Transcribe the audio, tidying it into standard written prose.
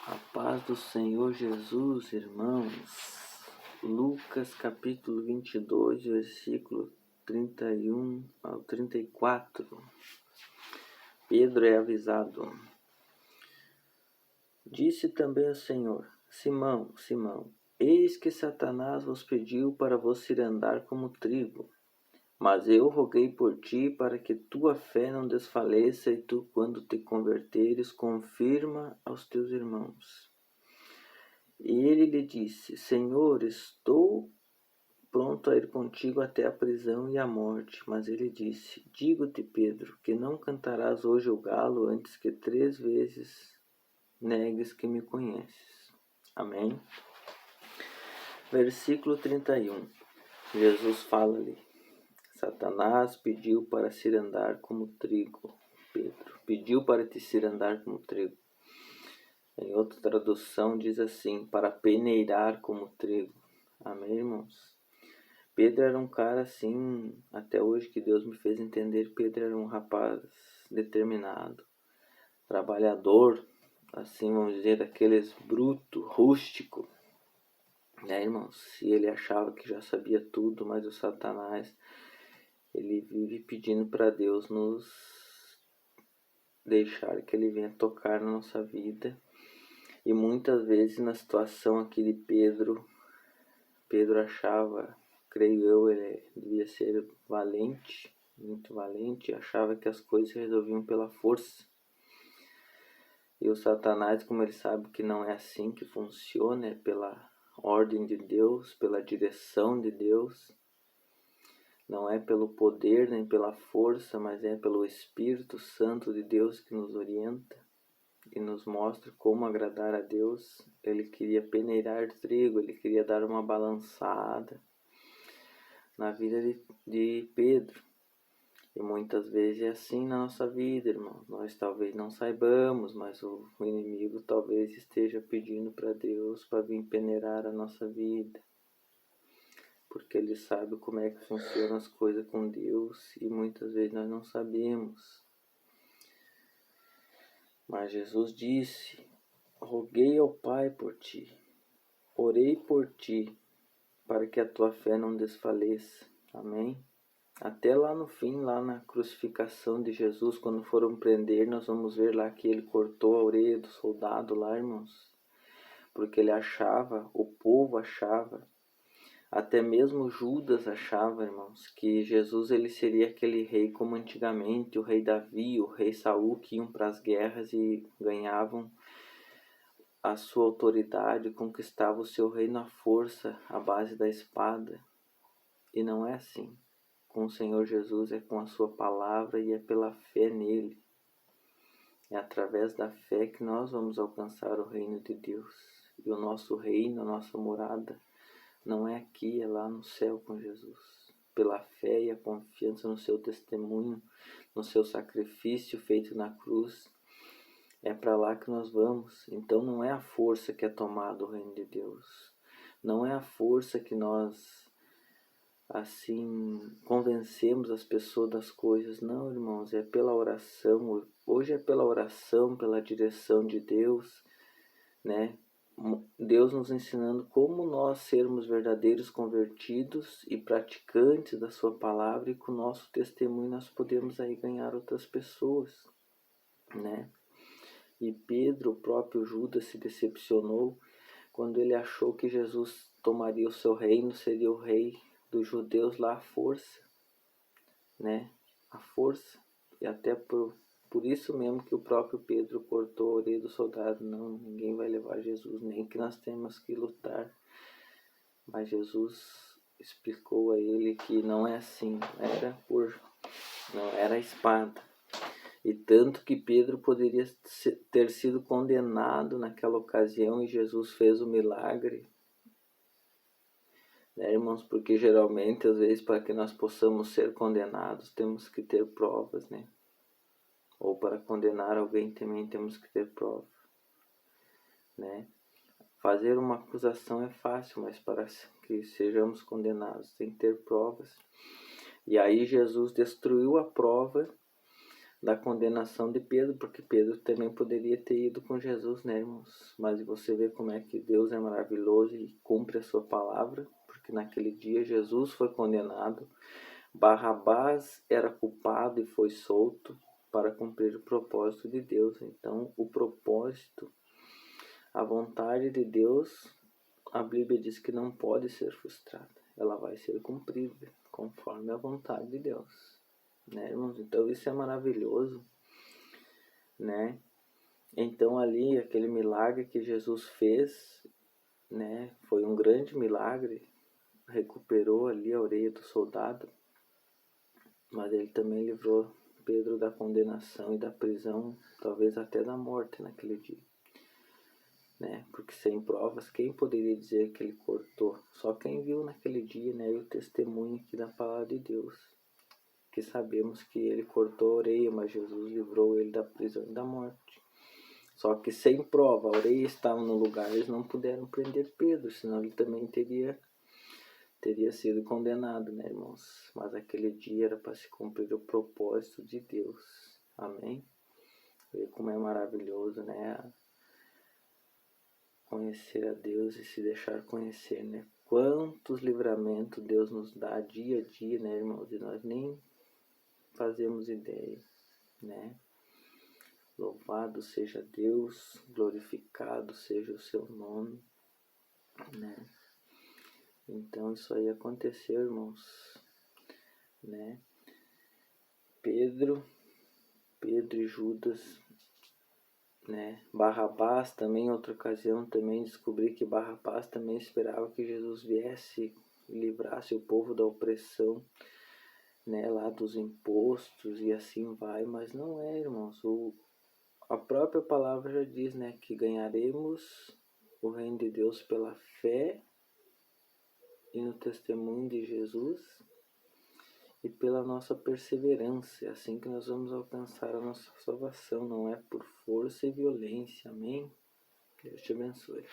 A paz do Senhor Jesus, irmãos. Lucas capítulo 22, versículo 31 ao 34. Pedro é avisado. Disse também o Senhor: Simão, Simão, eis que Satanás vos pediu para vos cirandar como trigo. Mas eu roguei por ti para que tua fé não desfaleça, e tu, quando te converteres, confirma aos teus irmãos. E ele lhe disse: Senhor, estou pronto a ir contigo até a prisão e a morte. Mas ele disse: Digo-te, Pedro, que não cantarás hoje o galo antes que 3 vezes negues que me conheces. Amém? Versículo 31. Jesus fala-lhe: Satanás pediu para cirandar como trigo. Pedro pediu para te cirandar como trigo. Em outra tradução diz assim: para peneirar como trigo. Amém, irmãos? Pedro era um cara assim, até hoje que Deus me fez entender, Pedro era um rapaz determinado, trabalhador, assim vamos dizer, daqueles bruto, rústico, né, irmãos? E ele achava que já sabia tudo, mas o Satanás, ele vive pedindo para Deus nos deixar que ele venha tocar na nossa vida. E muitas vezes na situação aqui de Pedro achava, creio eu, ele devia ser valente, muito valente, achava que as coisas se resolviam pela força. E o Satanás, como ele sabe que não é assim que funciona, é pela ordem de Deus, pela direção de Deus, não é pelo poder nem pela força, mas é pelo Espírito Santo de Deus que nos orienta e nos mostra como agradar a Deus. Ele queria peneirar trigo, ele queria dar uma balançada na vida de Pedro. E muitas vezes é assim na nossa vida, irmão. Nós talvez não saibamos, mas o inimigo talvez esteja pedindo para Deus para vir peneirar a nossa vida. Porque ele sabe como é que funcionam as coisas com Deus e muitas vezes nós não sabemos. Mas Jesus disse: roguei ao Pai por ti, orei por ti, para que a tua fé não desfaleça. Amém? Até lá no fim, lá na crucificação de Jesus, quando foram prender, nós vamos ver lá que ele cortou a orelha do soldado lá, irmãos. Porque ele achava, o povo achava, até mesmo Judas achava, irmãos, que Jesus ele seria aquele rei como antigamente, o rei Davi, o rei Saul, que iam para as guerras e ganhavam a sua autoridade, conquistavam o seu reino à força, à base da espada. E não é assim. Com o Senhor Jesus é com a sua palavra e é pela fé nele. É através da fé que nós vamos alcançar o reino de Deus. E o nosso reino, a nossa morada, não é aqui, é lá no céu com Jesus. Pela fé e a confiança no seu testemunho, no seu sacrifício feito na cruz, é para lá que nós vamos. Então não é a força que é tomada o reino de Deus. Não é a força que nós assim convencemos as pessoas das coisas. Não, irmãos, é pela oração. Hoje é pela oração, pela direção de Deus, né? Deus nos ensinando como nós sermos verdadeiros convertidos e praticantes da sua palavra, e com o nosso testemunho nós podemos aí ganhar outras pessoas, né? E Pedro, o próprio Judas, se decepcionou quando ele achou que Jesus tomaria o seu reino, seria o rei dos judeus lá à força, né? A força. E até por isso mesmo que o próprio Pedro cortou a orelha do soldado. Não, ninguém vai levar Jesus, nem que nós temos que lutar. Mas Jesus explicou a ele que não é assim, não era a espada. E tanto que Pedro poderia ter sido condenado naquela ocasião e Jesus fez o milagre, né, irmãos? Porque geralmente, às vezes, para que nós possamos ser condenados, temos que ter provas, né? Ou para condenar alguém também temos que ter prova, né? Fazer uma acusação é fácil, mas para que sejamos condenados tem que ter provas. E aí Jesus destruiu a prova da condenação de Pedro, porque Pedro também poderia ter ido com Jesus, né, irmãos? Mas você vê como é que Deus é maravilhoso e cumpre a sua palavra, porque naquele dia Jesus foi condenado, Barrabás era culpado e foi solto para cumprir o propósito de Deus. Então, o propósito, a vontade de Deus, a Bíblia diz que não pode ser frustrada. Ela vai ser cumprida conforme a vontade de Deus, né, irmãos? Então, isso é maravilhoso, né? Então, ali, aquele milagre que Jesus fez, né, foi um grande milagre. Recuperou ali a orelha do soldado, mas ele também livrou Pedro da condenação e da prisão, talvez até da morte naquele dia, né? Porque sem provas, quem poderia dizer que ele cortou? Só quem viu naquele dia, né? E o testemunho aqui da palavra de Deus, que sabemos que ele cortou a orelha, mas Jesus livrou ele da prisão e da morte. Só que sem prova, a orelha estava no lugar, eles não puderam prender Pedro, senão ele também teria sido condenado, né, irmãos? Mas aquele dia era para se cumprir o propósito de Deus. Amém? Ver como é maravilhoso, né? Conhecer a Deus e se deixar conhecer, né? Quantos livramentos Deus nos dá dia a dia, né, irmãos? E nós nem fazemos ideia, né? Louvado seja Deus, glorificado seja o seu nome, né? Então isso aí aconteceu, irmãos, né? Pedro e Judas, né? Barrabás também, em outra ocasião, também descobri que Barrabás também esperava que Jesus viesse e livrasse o povo da opressão, né? Lá dos impostos e assim vai, mas não é, irmãos. A própria palavra já diz, né? Que ganharemos o reino de Deus pela fé e no testemunho de Jesus e pela nossa perseverança. É assim que nós vamos alcançar a nossa salvação, não é por força e violência. Amém? Deus te abençoe.